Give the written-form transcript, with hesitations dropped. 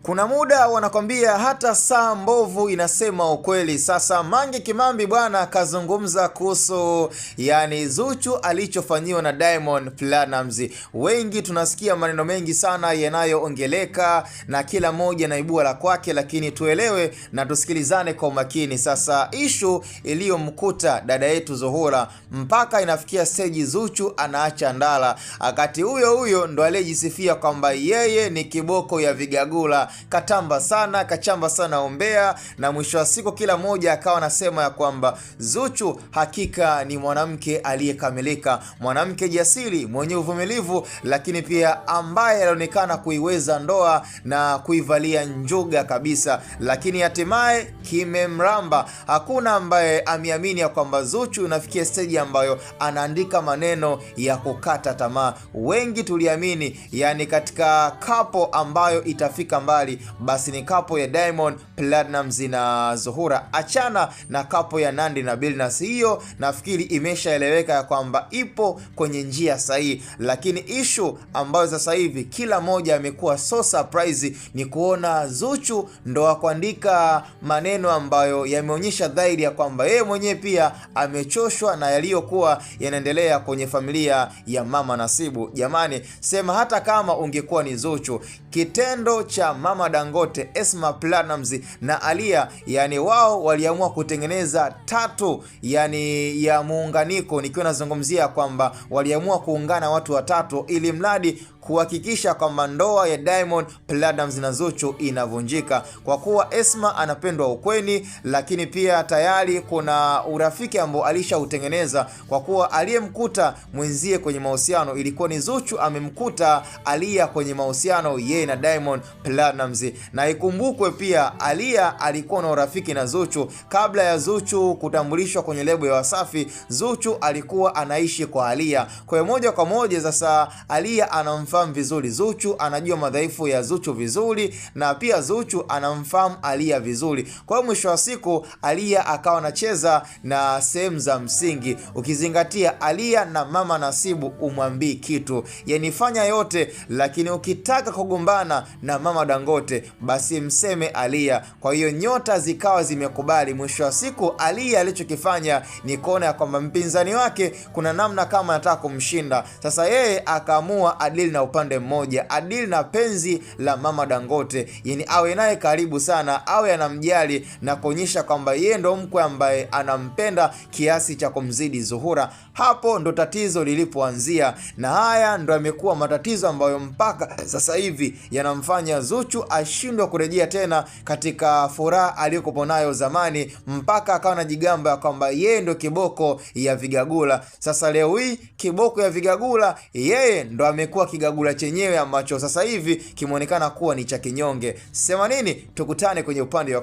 Kuna muda wanakwambia hata saa mbovu inasema ukweli. Sasa Mange Kimambi bwana kazungumza kuhusu Zuchu alichofanyiwa na Diamond Platnumz. Wengi tunasikia maneno mengi sana yanayoongeleka na kila moja naibua la kwake, lakini tuelewe na tusikilizane kwa makini. Sasa issue iliyomkuta dada yetu Zuhura mpaka inafikia stage Zuchu anaacha ndala, akati huyo ndo aliyejisifia kwamba yeye ni kiboko ya vigagula. Kachamba sana ombea, na mwisho wa siku kila moja akawa anasema ya kwamba Zuchu hakika ni mwanamke aliyekamilika, mwanamke jasiri, mwenye uvumilivu, lakini pia ambaye alionekana kuiweza ndoa na kuivalia njuga kabisa. Lakini hatimaye kimemramba. Hakuna ambaye ameamini ya kwamba Zuchu inafikia stage ambayo anaandika maneno ya kukata tamaa. Wengi tuliamini katika kapo ambayo itafika mbali, basi ni kapo ya Diamond Platnumz na Zuhura. Achana na kapo ya Nandy na Billnass, hiyo nafikiri imeshaeleweka ya kwamba ipo kwenye njia sahihi. Lakini issue ambayo sasa hivi kila moja amekuwa so surprise ni kuona Zuchu ndo kuandika maneno ambayo yameonyesha dhahiri ya kwamba yeye mwenyewe pia amechoshwa na yaliyokuwa yanaendelea kwenye familia ya Mama Nasibu. Jamani, sema hata kama ungekuwa ni Zuchu, kitendo cha Mama Dangote, Esma Platnumz na Aaliyah, wao waliamua kutengeneza tatu ya muunganiko, nikiwa nazungumzia kwamba waliamua kuungana watu watatu ili mradi kuhakikisha kwamba ndoa ya Diamond Platnumz na Zuchu inavunjika, kwa kuwa Esma anapendwa ukweni, lakini pia tayari kuna urafiki ambao alishautengeneza, kwa kuwa aliyemkuta mwenzie kwenye mahusiano ilikuwa ni Zuchu, amemkuta Aaliyah kwenye mahusiano yeye na Diamond Platnumz. Na ikumbukwe pia Aaliyah alikuwa na urafiki na Zuchu kabla ya Zuchu kutambulishwa kwenye lebo ya Wasafi. Zuchu alikuwa anaishi kwa Aaliyah, kwa hiyo moja kwa moja sasa Aaliyah anamfahamu vizuri Zuchu, anajua madhaifu ya Zuchu vizuri, na pia Zuchu anamfahamu Aaliyah vizuri. Kwa hiyo mwisho wa siku Aaliyah akawa anacheza na sehemu za msingi, ukizingatia Aaliyah na Mama Nasibu umwambii kitu, fanya yote, lakini ukitaka kugombana na Mama Dangote basi mseme Aaliyah. Kwa hiyo nyota zikawa zimekubali. Mwisho wa siku Aaliyah alichokifanya ni kuona kwamba mpinzani wake kuna namna kama anataka kumshinda. Sasa yeye akaamua adili na upande mmoja, adili na penzi la Mama Dangote, awe naye karibu sana, awe anamjali na kuonyesha kwamba yeye ndo mkwe ambaye anampenda kiasi cha kumzidi Zuhura. Hapo ndo tatizo lilipoanzia, na haya ndo yamekuwa matatizo ambayo mpaka sasa hivi yanamfanya Zuchu ashindwe kurejea tena katika furaha aliyokuwa nayo zamani, mpaka akawa anajigamba ya kwamba yeye ndo kiboko ya vigagula. Sasa leo hii kiboko ya vigagula, yeye ndo amekuwa kigagula chenyewe ambacho sasa hivi kimeonekana kuwa ni cha kinyonge. Sema nini? Tukutane kwenye upande wa